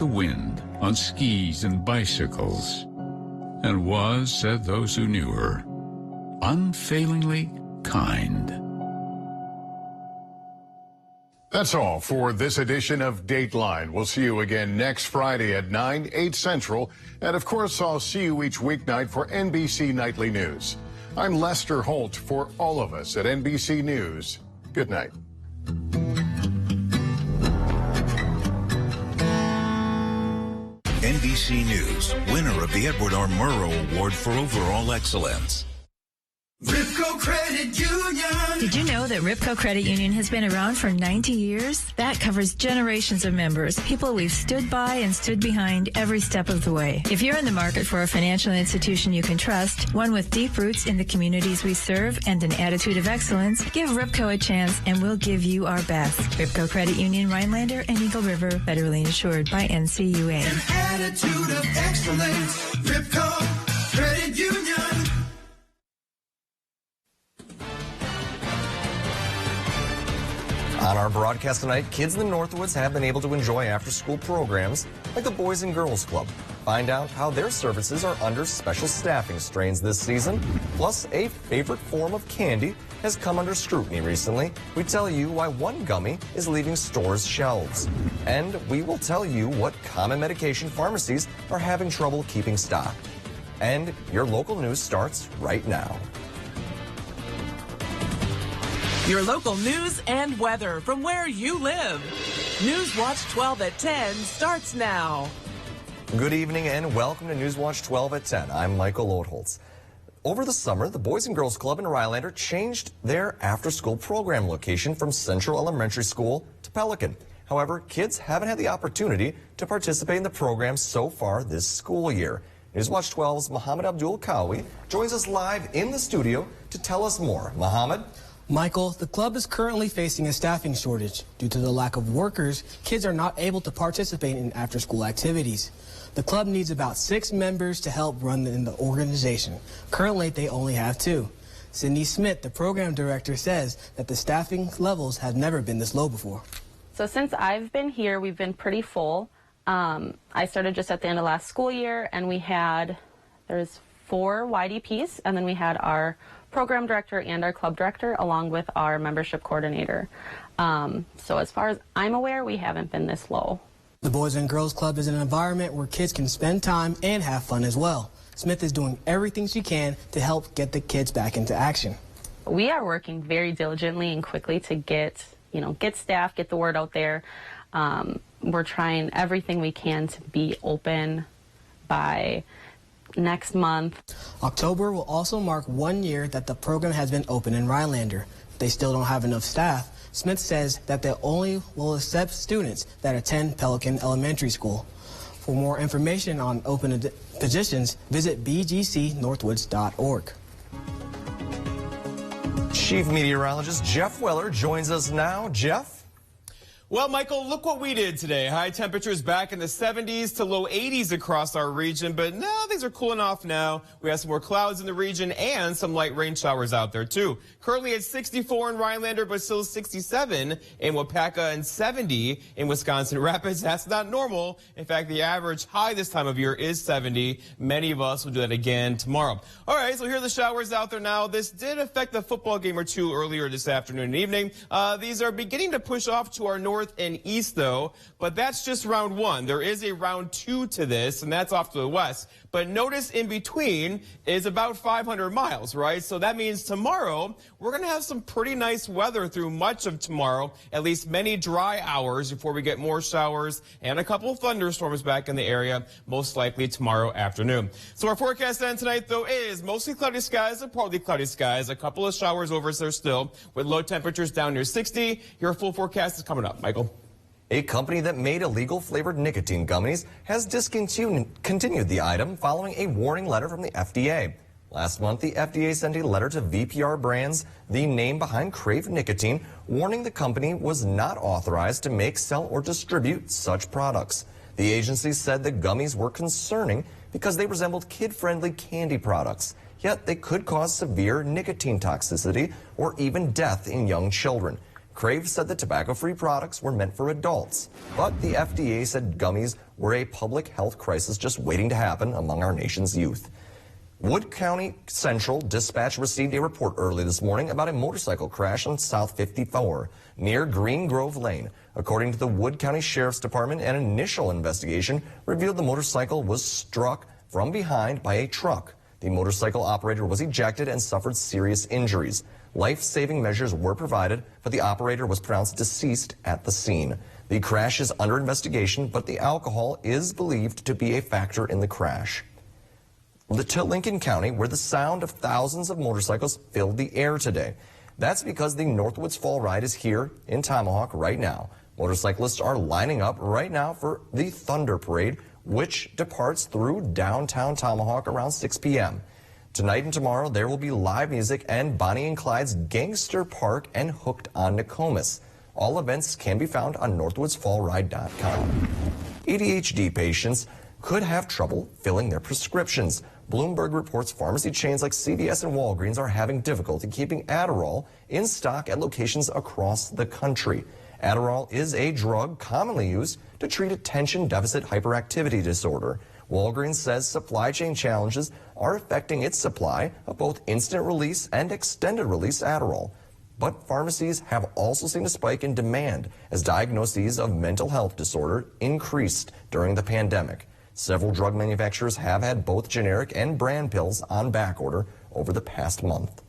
the wind on skis and bicycles, and was, said those who knew her, unfailingly kind. That's all for this edition of Dateline. We'll see you again next Friday at 9, 8 Central. And of course, I'll see you each weeknight for NBC Nightly News. I'm Lester Holt for all of us at NBC News. Good night. NBC News, winner of the Edward R. Murrow Award for Overall Excellence. Ripco Credit Union. Did you know that Ripco Credit Union has been around for 90 years? That covers generations of members, people we've stood by and stood behind every step of the way. If you're in the market for a financial institution you can trust, one with deep roots in the communities we serve and an attitude of excellence, give Ripco a chance and we'll give you our best. Ripco Credit Union, Rhinelander and Eagle River, federally insured by NCUA. An attitude of excellence. Ripco Credit Union. On our broadcast tonight, kids in the Northwoods have been able to enjoy after-school programs like the Boys and Girls Club. Find out how their services are under special staffing strains this season. Plus, a favorite form of candy has come under scrutiny recently. We tell you why one gummy is leaving stores' shelves. And we will tell you what common medication pharmacies are having trouble keeping stock. And your local news starts right now. Your local news and weather from where you live. Newswatch 12 at 10 starts now. Good evening and welcome to Newswatch 12 at 10. I'm Michael Oatholtz. Over the summer, the Boys and Girls Club in Rhinelander changed their after-school program location from Central Elementary School to Pelican. However, kids haven't had the opportunity to participate in the program so far this school year. Newswatch 12's Mohammed Abdul Kawi joins us live in the studio to tell us more. Mohammed? Michael, the club is currently facing a staffing shortage. Due to the lack of workers, kids are not able to participate in after-school activities. The club needs about 6 members to help run the organization. Currently, they only have 2. Cindy Smith, the program director, says that the staffing levels have never been this low before. So since I've been here, we've been pretty full. I started just at the end of last school year, and there's 4 YDPs, and then we had our program director and our club director along with our membership coordinator. So as far as I'm aware, we haven't been this low. The Boys and Girls Club is an environment where kids can spend time and have fun as well. Smith is doing everything she can to help get the kids back into action. We are working very diligently and quickly to get staff, get the word out there. We're trying everything we can to be open by next month. October will also mark 1 year that the program has been open in Rhinelander. They still don't have enough staff. Smith says that they only will accept students that attend Pelican Elementary School. For more information on open positions, visit bgcnorthwoods.org. Chief Meteorologist Jeff Weller joins us now. Jeff? Well, Michael, look what we did today. High temperatures back in the 70s to low 80s across our region, but now things are cooling off now. We have some more clouds in the region and some light rain showers out there, too. Currently at 64 in Rhinelander, but still 67 in Wapaka and 70 in Wisconsin Rapids. That's not normal. In fact, the average high this time of year is 70. Many of us will do that again tomorrow. All right, so here are the showers out there now. This did affect a football game or two earlier this afternoon and evening. These are beginning to push off to our north and east, though, but that's just round 1. There is a round 2 to this, and that's off to the west. But notice in between is about 500 miles, right? So that means tomorrow we're going to have some pretty nice weather through much of tomorrow, at least many dry hours before we get more showers and a couple of thunderstorms back in the area, most likely tomorrow afternoon. So our forecast then tonight, though, is mostly cloudy skies and partly cloudy skies, a couple of showers over there still, with low temperatures down near 60. Your full forecast is coming up. Michael. A company that made illegal flavored nicotine gummies has discontinued the item following a warning letter from the FDA. Last month, the FDA sent a letter to VPR Brands, the name behind Crave Nicotine, warning the company was not authorized to make, sell, or distribute such products. The agency said the gummies were concerning because they resembled kid-friendly candy products, yet they could cause severe nicotine toxicity or even death in young children. Crave said that tobacco-free products were meant for adults, but the FDA said gummies were a public health crisis just waiting to happen among our nation's youth. Wood County Central Dispatch received a report early this morning about a motorcycle crash on South 54 near Green Grove Lane. According to the Wood County Sheriff's Department, an initial investigation revealed the motorcycle was struck from behind by a truck. The motorcycle operator was ejected and suffered serious injuries. Life-saving measures were provided, but the operator was pronounced deceased at the scene. The crash is under investigation, but the alcohol is believed to be a factor in the crash. To Lincoln County, where the sound of thousands of motorcycles filled the air today. That's because the Northwoods Fall Ride is here in Tomahawk right now. Motorcyclists are lining up right now for the Thunder Parade, which departs through downtown Tomahawk around 6 p.m. Tonight and tomorrow, there will be live music and Bonnie and Clyde's Gangster Park and Hooked on Nokomis. All events can be found on northwoodsfallride.com. ADHD patients could have trouble filling their prescriptions. Bloomberg reports pharmacy chains like CVS and Walgreens are having difficulty keeping Adderall in stock at locations across the country. Adderall is a drug commonly used to treat attention deficit hyperactivity disorder. Walgreens says supply chain challenges are affecting its supply of both instant release and extended release Adderall. But pharmacies have also seen a spike in demand as diagnoses of mental health disorder increased during the pandemic. Several drug manufacturers have had both generic and brand pills on backorder over the past month.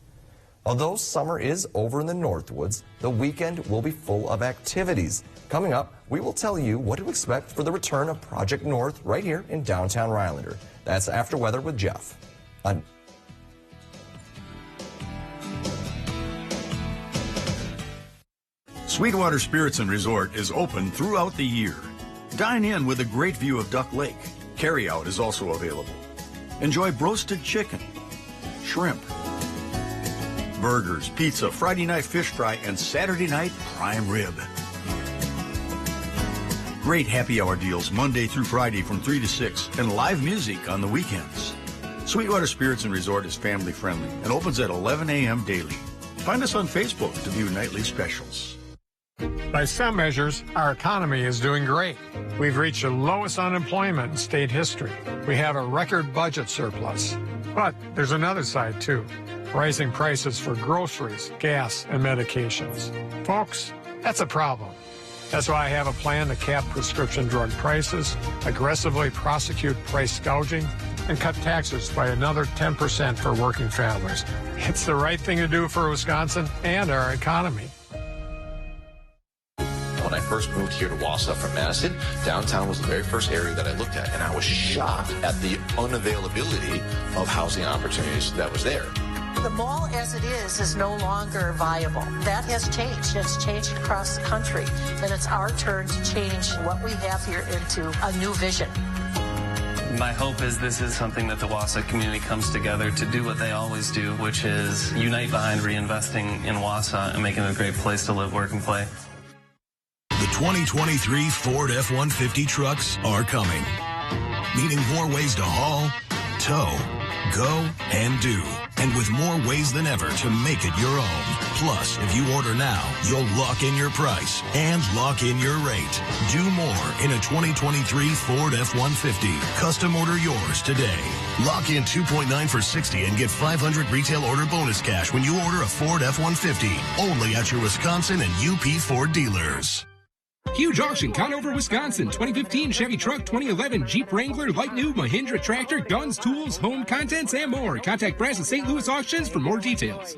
Although summer is over in the Northwoods, the weekend will be full of activities. Coming up, we will tell you what to expect for the return of Project North right here in downtown Rhinelander. That's After Weather with Jeff. Sweetwater Spirits and Resort is open throughout the year. Dine in with a great view of Duck Lake. Carryout is also available. Enjoy roasted chicken, shrimp, burgers, pizza, Friday night fish fry, and Saturday night prime rib. Great happy hour deals Monday through Friday from 3 to 6 and live music on the weekends. Sweetwater Spirits and Resort is family friendly and opens at 11 a.m. daily. Find us on Facebook to view nightly specials. By some measures, our economy is doing great. We've reached the lowest unemployment in state history. We have a record budget surplus. But there's another side, too. Rising prices for groceries, gas, and medications. Folks, that's a problem. That's why I have a plan to cap prescription drug prices, aggressively prosecute price gouging, and cut taxes by another 10% for working families. It's the right thing to do for Wisconsin and our economy. When I first moved here to Wausau from Madison, downtown was the very first area that I looked at, and I was shocked at the unavailability of housing opportunities that was there. The mall as it is no longer viable. That has changed. It's changed across the country, and it's our turn to change what we have here into a new vision. My hope is this is something that the Wausau community comes together to do what they always do, which is unite behind reinvesting in Wausau and making it a great place to live, work, and play. The 2023 Ford F-150 trucks are coming, meaning more ways to haul, tow, go, and do. And with more ways than ever to make it your own. Plus, if you order now, you'll lock in your price and lock in your rate. Do more in a 2023 Ford F-150. Custom order yours today. Lock in 2.9 for 60 and get 500 retail order bonus cash when you order a Ford F-150. Only at your Wisconsin and UP Ford dealers. Huge auction, Conover, Wisconsin. 2015 Chevy truck, 2011 Jeep Wrangler, light new Mahindra tractor, guns, tools, home contents, and more. Contact Brass and St. Louis Auctions for more details.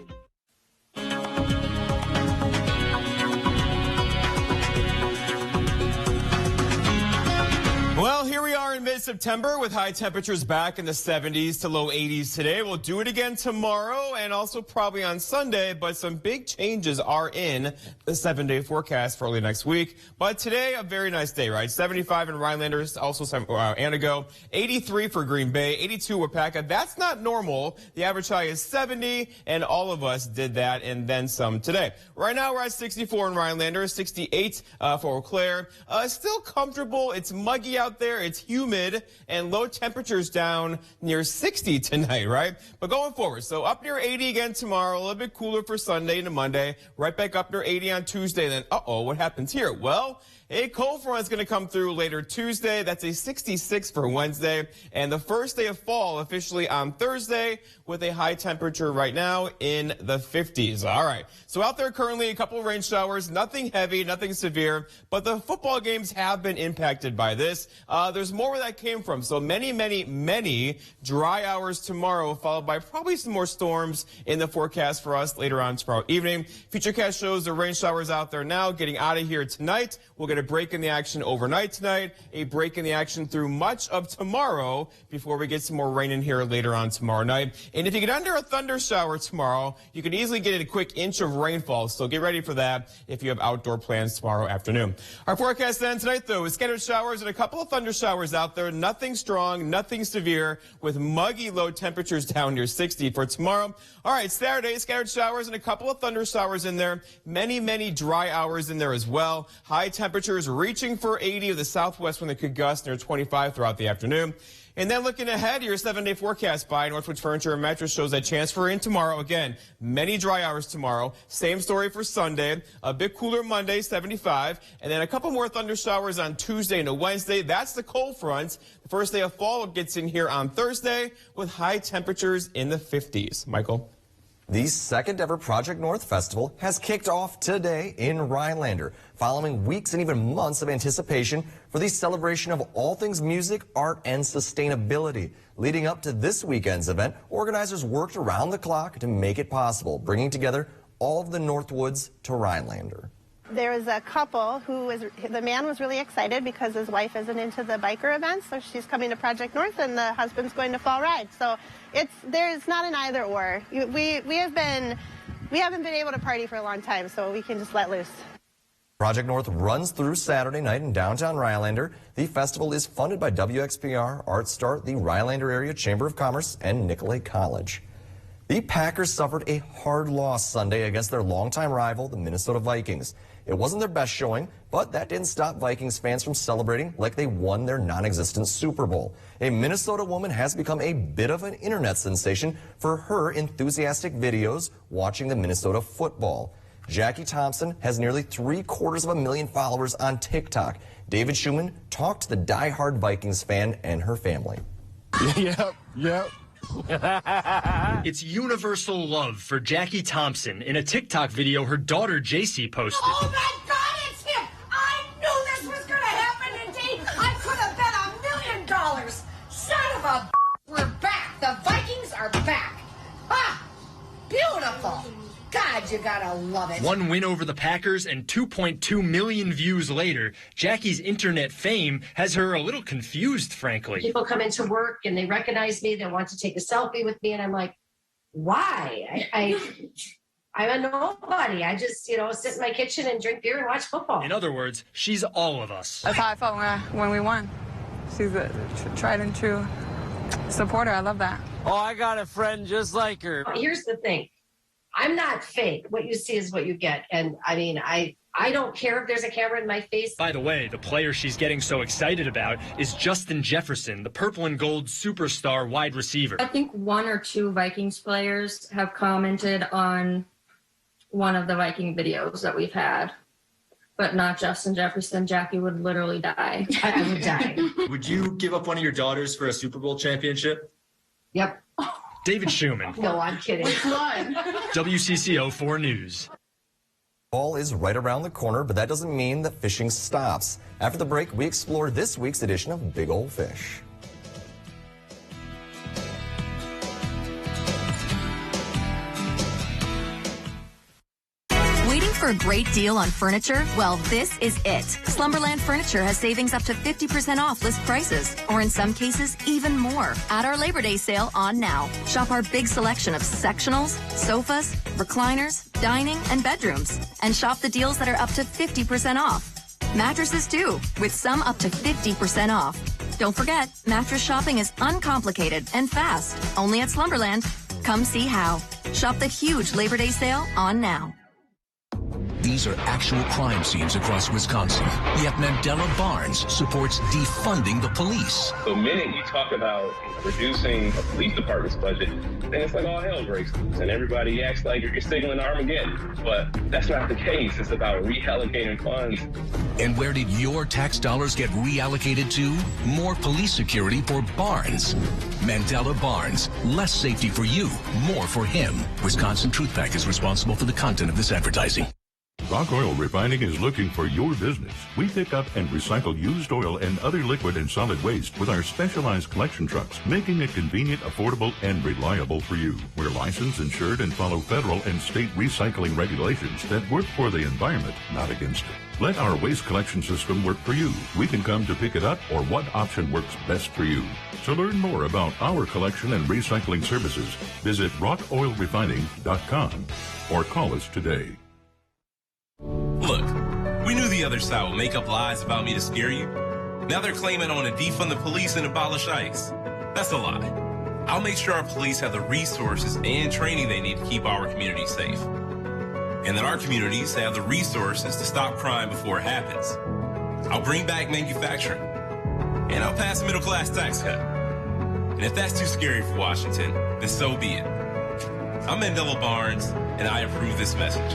Well, here we are in mid-September with high temperatures back in the 70s to low 80s today. We'll do it again tomorrow and also probably on Sunday, but some big changes are in the 7-day forecast for early next week. But today, a very nice day, right? 75 in Rhinelander, also some Antigo, 83 for Green Bay, 82 Wapaka. That's not normal. The average high is 70, and all of us did that and then some today. Right now, we're at 64 in Rhinelander, 68 for Eau Claire. Still comfortable. It's muggy out there. It's humid. mid and low temperatures down near 60 tonight, right? But going forward, so up near 80 again tomorrow, a little bit cooler for Sunday into Monday, right back up near 80 on Tuesday. Then, what happens here? Well, a cold front is going to come through later Tuesday. That's a 66 for Wednesday. And the first day of fall officially on Thursday with a high temperature right now in the 50s. All right. So out there currently a couple of rain showers, nothing heavy, nothing severe, but the football games have been impacted by this. There's more where that came from. So many dry hours tomorrow, followed by probably some more storms in the forecast for us later on tomorrow evening. Futurecast shows the rain showers out there now, getting out of here tonight. We'll get a break in the action overnight tonight, a break in the action through much of tomorrow before we get some more rain in here later on tomorrow night. And if you get under a thunder shower tomorrow, you can easily get a quick inch of rainfall. So get ready for that if you have outdoor plans tomorrow afternoon. Our forecast then tonight, though, is scattered showers and a couple of thunder showers out there. Nothing strong, nothing severe, with muggy low temperatures down near 60 for tomorrow. All right, Saturday, scattered showers and a couple of thunder showers in there. Many dry hours in there as well. High temperatures reaching for 80 of the southwest when they could gust near 25 throughout the afternoon. And then looking ahead, your 7-day forecast by Northwoods Furniture and Mattress shows that chance for rain tomorrow. Again, many dry hours tomorrow. Same story for Sunday. A bit cooler Monday, 75. And then a couple more thunder showers on Tuesday and Wednesday. That's the cold front. The first day of fall gets in here on Thursday with high temperatures in the 50s. Michael? The second ever Project North Festival has kicked off today in Rhinelander, following weeks and even months of anticipation for the celebration of all things music, art, and sustainability. Leading up to this weekend's event, organizers worked around the clock to make it possible, bringing together all of the Northwoods to Rhinelander. There was a couple the man was really excited because his wife isn't into the biker events, so she's coming to Project North and the husband's going to Fall Ride. So there's not an either or. We haven't been able to party for a long time, so we can just let loose. Project North runs through Saturday night in downtown Rhinelander. The festival is funded by WXPR, Art Start, the Rhinelander Area Chamber of Commerce, and Nicolet College. The Packers suffered a hard loss Sunday against their longtime rival, the Minnesota Vikings. It wasn't their best showing, but that didn't stop Vikings fans from celebrating like they won their non-existent Super Bowl. A Minnesota woman has become a bit of an internet sensation for her enthusiastic videos watching the Minnesota football. Jackie Thompson has nearly 750,000 followers on TikTok. David Schumann talked to the diehard Vikings fan and her family. Yep. It's universal love for Jackie Thompson in a TikTok video her daughter JC posted. Oh my God, it's him! I knew this was gonna happen today. I could have bet $1 million. Son of a we're back. The Vikings are back. Ah, beautiful. God, you gotta love it. One win over the Packers and 2.2 million views later, Jackie's internet fame has her a little confused, frankly. People come into work and they recognize me, they want to take a selfie with me, and I'm like, why? I'm a nobody. I just, sit in my kitchen and drink beer and watch football. In other words, she's all of us. That's how I felt when we won. She's a tried and true supporter. I love that. Oh, I got a friend just like her. Here's the thing. I'm not fake. What you see is what you get. And I don't care if there's a camera in my face. By the way, the player she's getting so excited about is Justin Jefferson, the purple and gold superstar wide receiver. I think one or two Vikings players have commented on one of the Viking videos that we've had, but not Justin Jefferson. Jackie would literally die. I would die. Would you give up one of your daughters for a Super Bowl championship? Yep. David Schumann. No, I'm kidding. WCCO 4 News. Fall is right around the corner, but that doesn't mean that fishing stops. After the break, we explore this week's edition of Big Ol' Fish. Waiting for a great deal on furniture? Well, this is it. Slumberland Furniture has savings up to 50% off list prices, or in some cases, even more, at our Labor Day sale on now. Shop our big selection of sectionals, sofas, recliners, dining, and bedrooms. And shop the deals that are up to 50% off. Mattresses, too, with some up to 50% off. Don't forget, mattress shopping is uncomplicated and fast. Only at Slumberland. Come see how. Shop the huge Labor Day sale on now. These are actual crime scenes across Wisconsin. Yet Mandela Barnes supports defunding the police. The minute you talk about reducing a police department's budget, then it's like all hell breaks loose and everybody acts like you're signaling Armageddon. But that's not the case. It's about reallocating funds. And where did your tax dollars get reallocated to? More police security for Barnes. Mandela Barnes. Less safety for you, more for him. Wisconsin Truth Pack is responsible for the content of this advertising. Rock Oil Refining is looking for your business. We pick up and recycle used oil and other liquid and solid waste with our specialized collection trucks, making it convenient, affordable, and reliable for you. We're licensed, insured, and follow federal and state recycling regulations that work for the environment, not against it. Let our waste collection system work for you. We can come to pick it up or what option works best for you. To learn more about our collection and recycling services, visit rockoilrefining.com or call us today. Look, we knew the other side would make up lies about me to scare you. Now they're claiming I want to defund the police and abolish ICE. That's a lie. I'll make sure our police have the resources and training they need to keep our communities safe. And that our communities have the resources to stop crime before it happens. I'll bring back manufacturing. And I'll pass a middle-class tax cut. And if that's too scary for Washington, then so be it. I'm Mandela Barnes, and I approve this message.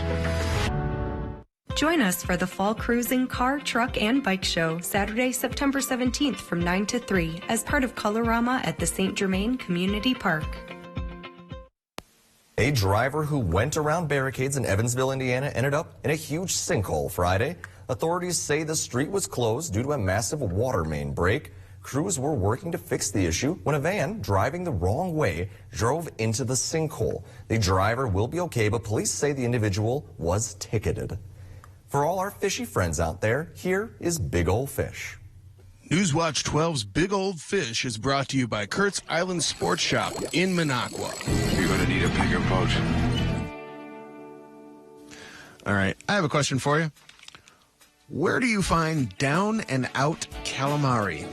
Join us for the Fall Cruising Car, Truck, and Bike Show, Saturday, September 17th from 9 to 3 as part of Colorama at the St. Germain Community Park. A driver who went around barricades in Evansville, Indiana, ended up in a huge sinkhole Friday. Authorities say the street was closed due to a massive water main break. Crews were working to fix the issue when a van driving the wrong way drove into the sinkhole. The driver will be okay, but police say the individual was ticketed. For all our fishy friends out there, here is Big Old Fish. Newswatch 12's Big Old Fish is brought to you by Kurt's Island Sports Shop in Minocqua. You're going to need a bigger boat. All right, I have a question for you. Where do you find down and out calamari?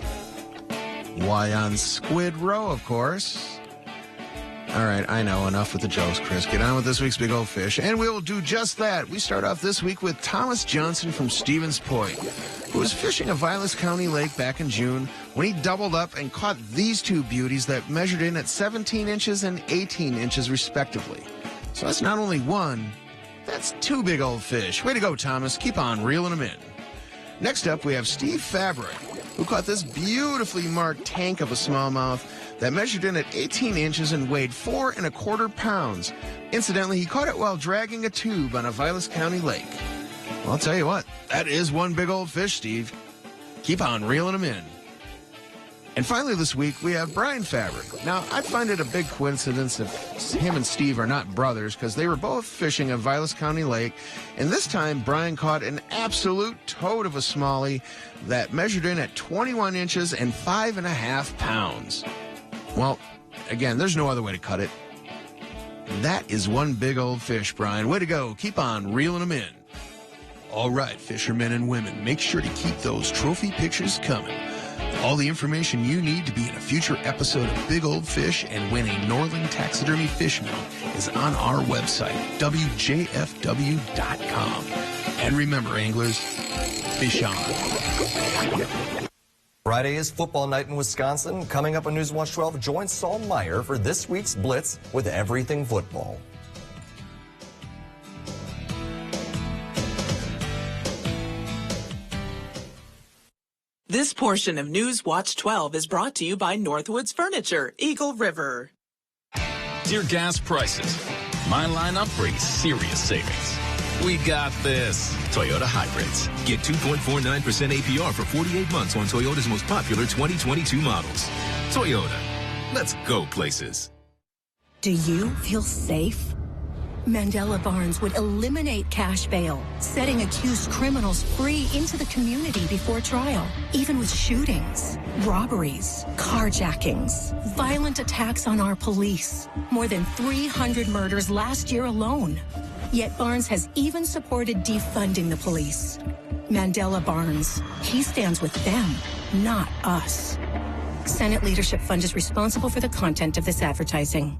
Why, on Squid Row, of course. All right, I know, enough with the jokes, Chris. Get on with this week's Big Old Fish, and we will do just that. We start off this week with Thomas Johnson from Stevens Point, who was fishing a Vilas County lake back in June when he doubled up and caught these two beauties that measured in at 17 inches and 18 inches, respectively. So that's not only one, that's two big old fish. Way to go, Thomas. Keep on reeling them in. Next up, we have Steve Fabric, who caught this beautifully marked tank of a smallmouth that measured in at 18 inches and weighed 4 1/4 pounds. Incidentally, he caught it while dragging a tube on a Vilas County lake. Well, I'll tell you what, that is one big old fish, Steve. Keep on reeling them in. And finally this week, we have Brian Fabric. Now, I find it a big coincidence if him and Steve are not brothers, because they were both fishing a Vilas County lake, and this time Brian caught an absolute toad of a smallie that measured in at 21 inches and 5 1/2 pounds. Well, again, there's no other way to cut it. That is one big old fish, Brian. Way to go. Keep on reeling them in. All right, fishermen and women, make sure to keep those trophy pictures coming. All the information you need to be in a future episode of Big Old Fish and win a Norling Taxidermy Fish Mount is on our website, WJFW.com. And remember, anglers, fish on. Friday is football night in Wisconsin. Coming up on Newswatch 12, join Saul Meyer for this week's Blitz with everything football. This portion of Newswatch 12 is brought to you by Northwoods Furniture, Eagle River. Dear gas prices, my lineup brings serious savings. We got this. Toyota Hybrids. Get 2.49% APR for 48 months on Toyota's most popular 2022 models. Toyota. Let's go places. Do you feel safe? Mandela Barnes would eliminate cash bail, setting accused criminals free into the community before trial, even with shootings, robberies, carjackings, violent attacks on our police. More than 300 murders last year alone. Yet Barnes has even supported defunding the police. Mandela Barnes, he stands with them, not us. Senate Leadership Fund is responsible for the content of this advertising.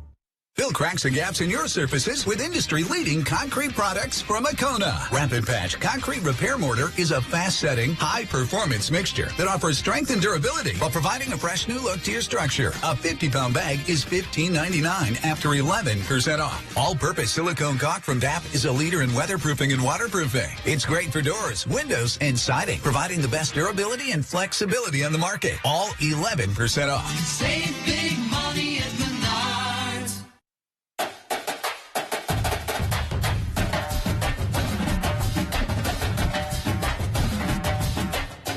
Fill cracks and gaps in your surfaces with industry-leading concrete products from Acona. Rapid Patch Concrete Repair Mortar is a fast-setting, high-performance mixture that offers strength and durability while providing a fresh new look to your structure. A 50-pound bag is $15.99 after 11% off. All-purpose silicone caulk from DAP is a leader in weatherproofing and waterproofing. It's great for doors, windows, and siding, providing the best durability and flexibility on the market. All 11% off. Save big money at Menards.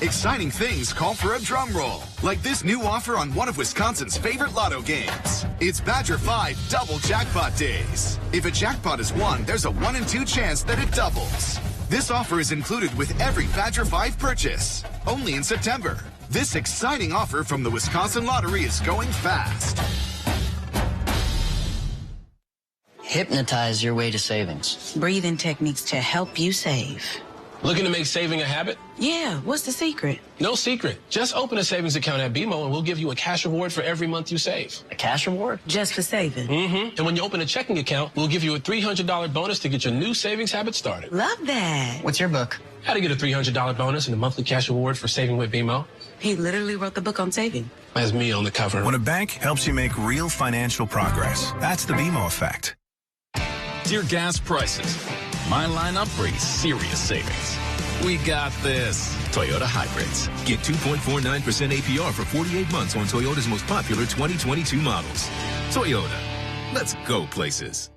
Exciting things call for a drum roll, like this new offer on one of Wisconsin's favorite lotto games. It's Badger 5 Double Jackpot Days. If a jackpot is won, there's a 1 in 2 chance that it doubles. This offer is included with every Badger 5 purchase, only in September. This exciting offer from the Wisconsin Lottery is going fast. Hypnotize your way to savings. Breathing techniques to help you save. Looking to make saving a habit? Yeah, what's the secret? No secret. Just open a savings account at BMO and we'll give you a cash reward for every month you save. A cash reward? Just for saving? Mm-hmm. And when you open a checking account, we'll give you a $300 bonus to get your new savings habit started. Love that. What's your book? How to get a $300 bonus and a monthly cash reward for saving with BMO. He literally wrote the book on saving. Has me on the cover. When a bank helps you make real financial progress, that's the BMO effect. Dear gas prices, my lineup brings serious savings. We got this. Toyota Hybrids. Get 2.49% APR for 48 months on Toyota's most popular 2022 models. Toyota. Let's go places.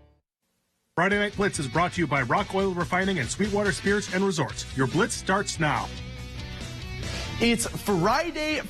Friday Night Blitz is brought to you by Rock Oil Refining and Sweetwater Spirits and Resorts. Your Blitz starts now. It's Friday.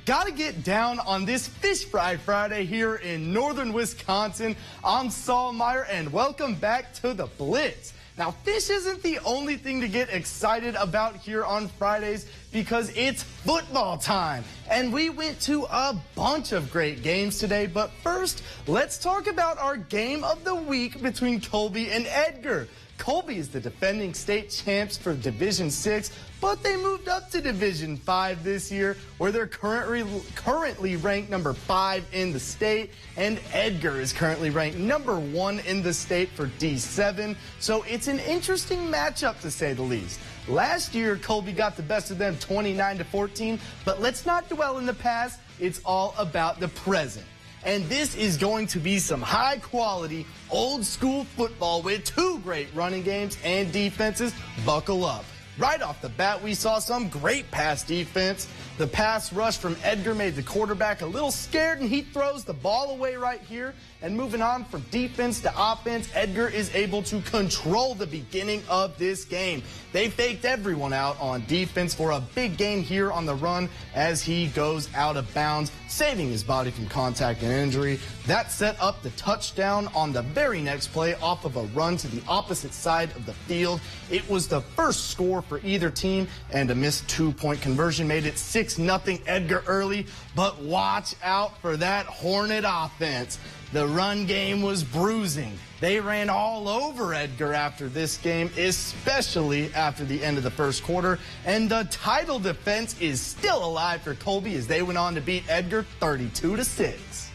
Gotta get down on this Fish Fry Friday here in northern Wisconsin. I'm Saul Meyer, and welcome back to the Blitz. Now, fish isn't the only thing to get excited about here on Fridays because it's football time. And we went to a bunch of great games today. But first, let's talk about our game of the week between Colby and Edgar. Colby is the defending state champs for Division 6, but they moved up to Division 5 this year, where they're currently ranked number 5 in the state, and Edgar is currently ranked number 1 in the state for D7. So it's an interesting matchup, to say the least. Last year, Colby got the best of them 29-14, but let's not dwell in the past. It's all about the present. And this is going to be some high-quality, old-school football with 2 great running games and defenses. Buckle up. Right off the bat, we saw some great pass defense. The pass rush from Edgar made the quarterback a little scared, and he throws the ball away right here. And moving on from defense to offense, Edgar is able to control the beginning of this game. They faked everyone out on defense for a big gain here on the run as he goes out of bounds, saving his body from contact and injury. That set up the touchdown on the very next play off of a run to the opposite side of the field. It was the first score for either team, and a missed 2-point conversion made it 6-0 Edgar early. But watch out for that Hornet offense. The run game was bruising. They ran all over Edgar after this game, especially after the end of the first quarter. And the title defense is still alive for Colby as they went on to beat Edgar 32-6.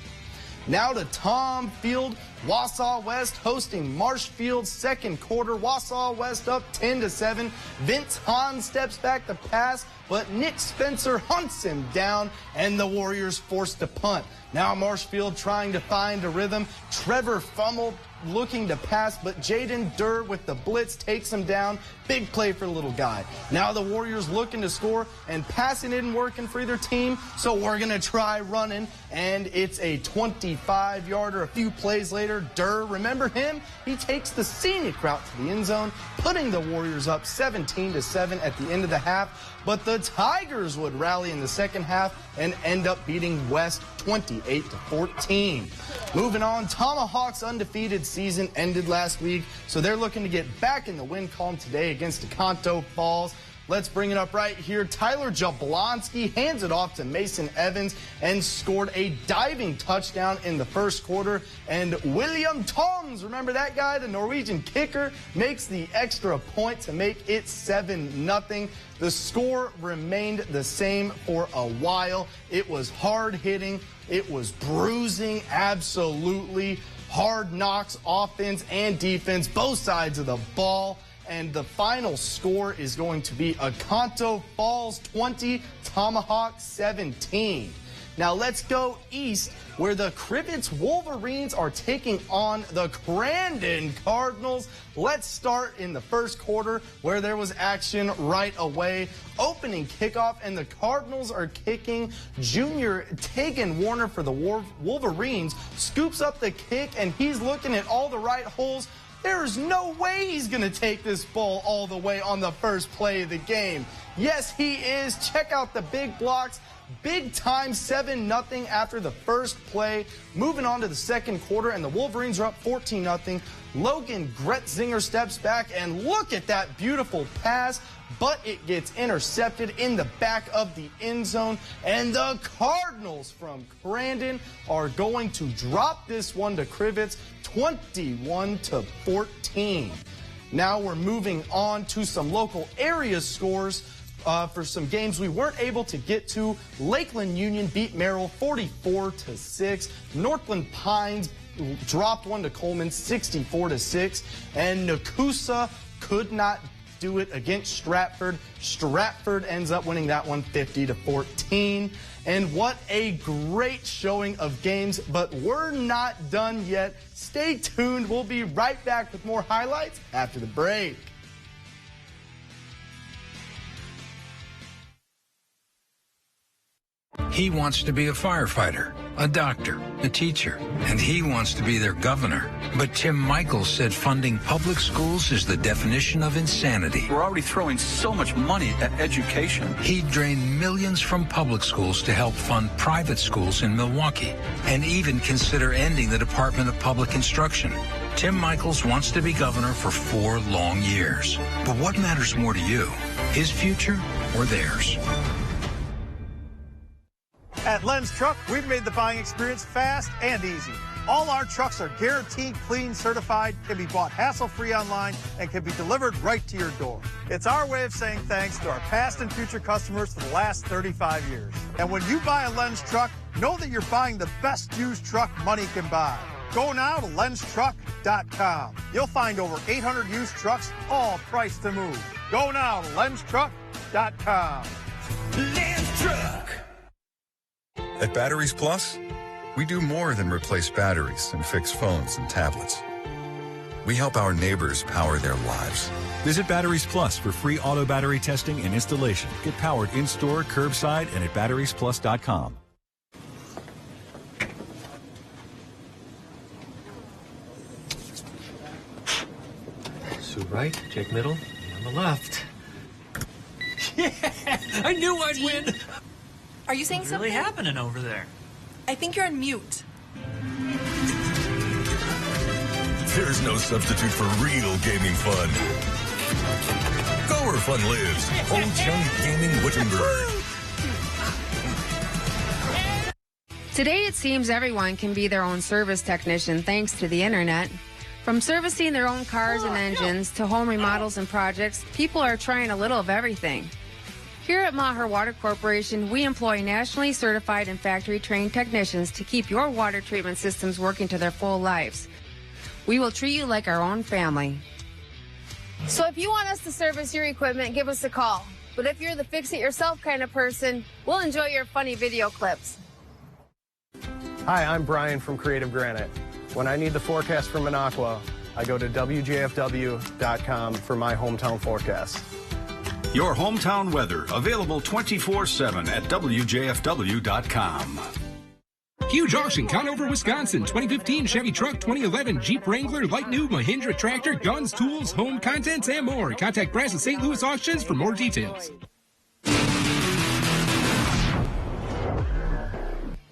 Now to Tom Field. Wausau West hosting Marshfield, second quarter. Wausau West up 10-7. Vince Hahn steps back to pass, but Nick Spencer hunts him down, and the Warriors forced to punt. Now Marshfield trying to find a rhythm. Trevor fumbled, looking to pass, but Jaden Durr with the blitz takes him down. Big play for the little guy. Now the Warriors looking to score, and passing isn't working for either team, so we're going to try running, and it's a 25-yarder. A few plays later, Durr, remember him? He takes the scenic route to the end zone, putting the Warriors up 17-7 at the end of the half. But the Tigers would rally in the second half and end up beating West 28-14. Moving on, Tomahawk's undefeated season ended last week, so they're looking to get back in the win column today against DeCanto Falls. Let's bring it up right here. Tyler Jablonski hands it off to Mason Evans and scored a diving touchdown in the first quarter. And William Toms, remember that guy, the Norwegian kicker, makes the extra point to make it 7-0. The score remained the same for a while. It was hard hitting. It was bruising, absolutely. hard knocks, offense and defense, both sides of the ball. And the final score is going to be Oconto Falls 20, Tomahawk 17. Now let's go east, where the Crivets Wolverines are taking on the Crandon Cardinals. Let's start in the first quarter, where there was action right away. Opening kickoff, and the Cardinals are kicking. Junior Tegan Warner for the Wolverines scoops up the kick, and he's looking at all the right holes. There's no way he's going to take this ball all the way on the first play of the game. Yes, he is. Check out the big blocks. Big time, 7-0 after the first play. Moving on to the second quarter, and the Wolverines are up 14-0. Logan Gretzinger steps back, and look at that beautiful pass, but it gets intercepted in the back of the end zone. And the Cardinals from Crandon are going to drop this one to Crivets, 21-14. Now we're moving on to some local area scores. For some games we weren't able to get to. Lakeland Union beat Merrill 44-6. Northland Pines dropped one to Coleman 64-6. And Nakusa could not do it against Stratford. Stratford ends up winning that one 50-14. And what a great showing of games, but we're not done yet. Stay tuned. We'll be right back with more highlights after the break. He wants to be a firefighter, a doctor, a teacher, and he wants to be their governor. But Tim Michaels said funding public schools is the definition of insanity. We're already throwing so much money at education. He'd drain millions from public schools to help fund private schools in Milwaukee, and even consider ending the Department of Public Instruction. Tim Michaels wants to be governor for 4 long years. But what matters more to you, his future or theirs? At Len's Truck, we've made the buying experience fast and easy. All our trucks are guaranteed clean, certified, can be bought hassle-free online, and can be delivered right to your door. It's our way of saying thanks to our past and future customers for the last 35 years. And when you buy a Len's Truck, know that you're buying the best used truck money can buy. Go now to lenstruck.com. You'll find over 800 used trucks, all priced to move. Go now to lenstruck.com. Len's Truck. At Batteries Plus, we do more than replace batteries and fix phones and tablets. We help our neighbors power their lives. Visit Batteries Plus for free auto battery testing and installation. Get powered in-store, curbside, and at batteriesplus.com. Sue right, Jake middle, and on the left. Yeah, I knew I'd win. Are you saying What's something? really happening over there? I think you're on mute. There's no substitute for real gaming fun. Go where fun lives. Old Chunk Gaming Wittenberg. Today it seems everyone can be their own service technician thanks to the internet. From servicing their own cars and engines to home remodels and projects, people are trying a little of everything. Here at Maher Water Corporation, we employ nationally certified and factory-trained technicians to keep your water treatment systems working to their full lives. We will treat you like our own family. So if you want us to service your equipment, give us a call. But if you're the fix-it-yourself kind of person, we'll enjoy your funny video clips. Hi, I'm Brian from Creative Granite. When I need the forecast from Minocqua, I go to WJFW.com for my hometown forecast. Your hometown weather, available 24/7 at WJFW.com. Huge auction, Conover, Wisconsin. 2015 Chevy truck, 2011 Jeep Wrangler, light new Mahindra tractor, guns, tools, home contents, and more. Contact Brass and St. Louis Auctions for more details.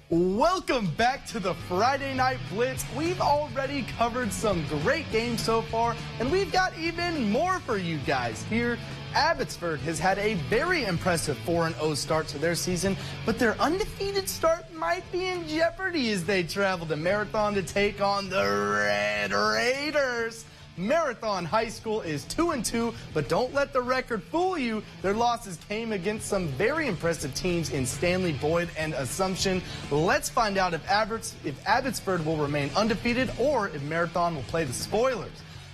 Welcome back to the Friday Night Blitz. We've already covered some great games so far, and we've got even more for you guys here. Abbotsford has had a very impressive 4-0 start to their season, but their undefeated start might be in jeopardy as they travel to Marathon to take on the Red Raiders. Marathon High School is 2-2, but don't let the record fool you. Their losses came against some very impressive teams in Stanley, Boyd, and Assumption. Let's find out if Abbotsford will remain undefeated or if Marathon will play the spoilers.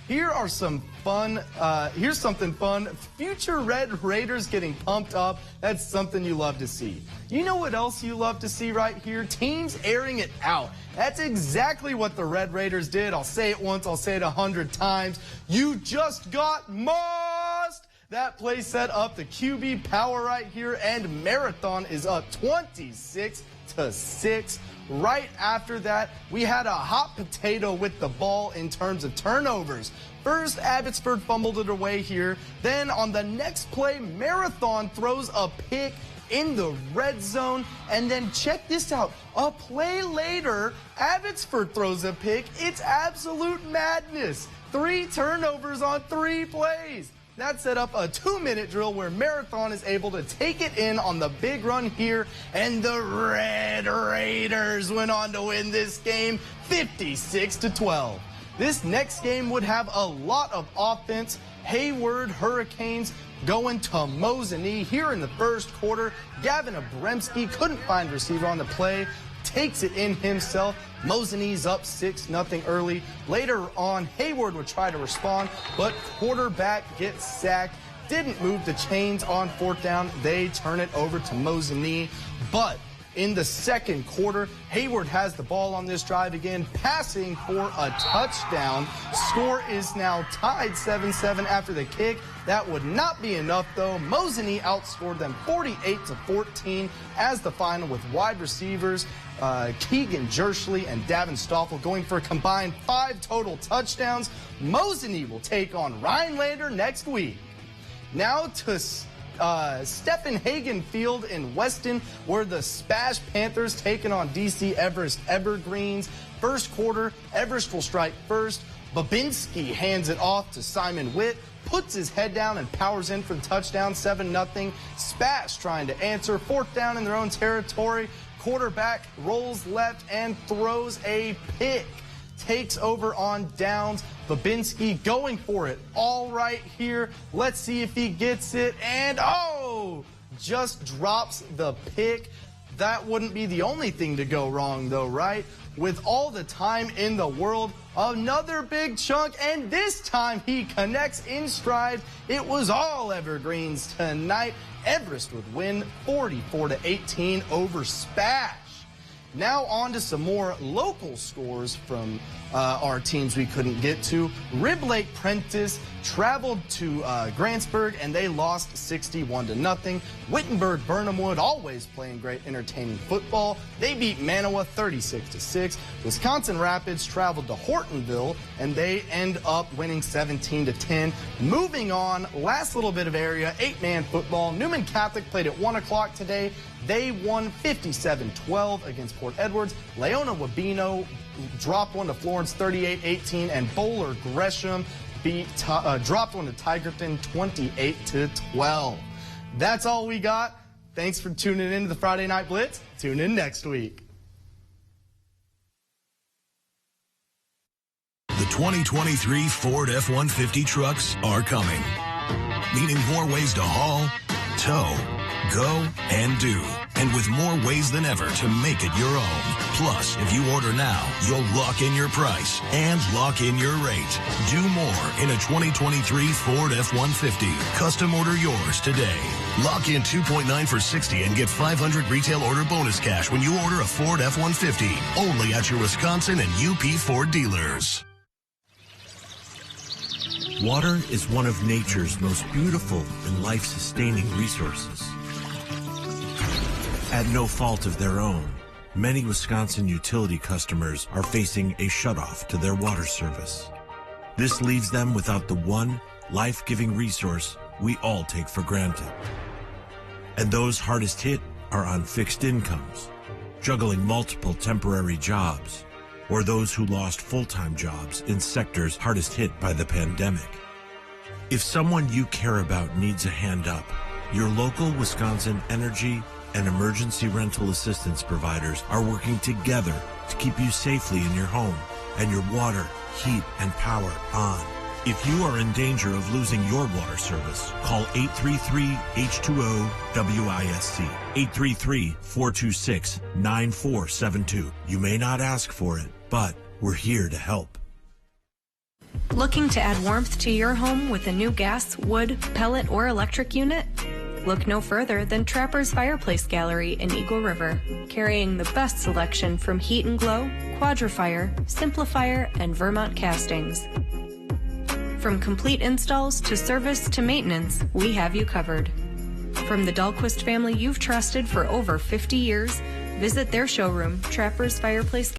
Here's something fun. Future Red Raiders getting pumped up. That's something you love to see. You know what else you love to see right here? Teams airing it out. That's exactly what the Red Raiders did. I'll say it once, I'll say it 100 times. You just got mossed. That play set up the QB power right here, and Marathon is up 26-6. Right after that, we had a hot potato with the ball in terms of turnovers. First, Abbotsford fumbled it away here. Then on the next play, Marathon throws a pick in the red zone. And then check this out. A play later, Abbotsford throws a pick. It's absolute madness. 3 turnovers on 3 plays. That set up a 2-minute drill where Marathon is able to take it in on the big run here, and the Red Raiders went on to win this game 56-12. This next game would have a lot of offense. Hayward Hurricanes going to Mosinee here in the first quarter. Gavin Abremski couldn't find receiver on the play, takes it in himself. Mosinee's up 6-0 early. Later on, Hayward would try to respond, but quarterback gets sacked. Didn't move the chains on 4th down. They turn it over to Mosinee. But in the second quarter, Hayward has the ball on this drive again, passing for a touchdown. Score is now tied 7-7 after the kick. That would not be enough, though. Mosinee outscored them 48-14 as the final, with wide receivers Keegan Jerschley and Davin Stoffel going for a combined 5 total touchdowns. Mosinee will take on Rhinelander next week. Now to Stephen Hagen Field in Weston, where the Spash Panthers taking on DC Everest Evergreens. First quarter, Everest will strike first. Babinski hands it off to Simon Witt, puts his head down and powers in for the touchdown, 7-0. Spash trying to answer, 4th down in their own territory. Quarterback rolls left and throws a pick. Takes over on downs. Babinski going for it all right here. Let's see if he gets it. And just drops the pick. That wouldn't be the only thing to go wrong, though, right? With all the time in the world, another big chunk, and this time he connects in stride. It was all Evergreens tonight. Everest would win 44-18 over Spash. Now on to some more local scores from our teams we couldn't get to. Rib Lake Prentice traveled to Grantsburg, and they lost 61-0. Wittenberg Burnhamwood, always playing great, entertaining football. They beat Manawa 36-6. Wisconsin Rapids traveled to Hortonville, and they end up winning 17-10. Moving on, last little bit of area, 8-man football. Newman Catholic played at 1 o'clock today. They won 57-12 against Port Edwards. Leona Wabeno dropped one to Florence 38-18, and Bowler Gresham dropped one to Tigerton 28-12. That's all we got. Thanks for tuning in to the Friday Night Blitz. Tune in next week. The 2023 Ford F-150 trucks are coming, meaning more ways to haul, tow, go, and do, and with more ways than ever to make it your own. Plus, if you order now, you'll lock in your price and lock in your rate. Do more in a 2023 Ford F-150. Custom order yours today. Lock in 2.9 for 60 and get 500 retail order bonus cash when you order a Ford F-150. Only at your Wisconsin and UP Ford dealers. Water is one of nature's most beautiful and life-sustaining resources. At no fault of their own, many Wisconsin utility customers are facing a shutoff to their water service. This leaves them without the one life-giving resource we all take for granted. And those hardest hit are on fixed incomes, juggling multiple temporary jobs, or those who lost full-time jobs in sectors hardest hit by the pandemic. If someone you care about needs a hand up, your local Wisconsin energy and emergency rental assistance providers are working together to keep you safely in your home and your water, heat, and power on. If you are in danger of losing your water service, call 833-H2O-WISC, 833-426-9472. You may not ask for it, but we're here to help. Looking to add warmth to your home with a new gas, wood, pellet, or electric unit? Look no further than Trapper's Fireplace Gallery in Eagle River, carrying the best selection from Heat and Glow, Quadrifire, Simplifier, and Vermont castings. From complete installs to service to maintenance, we have you covered. From the Dahlquist family you've trusted for over 50 years, visit their showroom, Trapper's Fireplace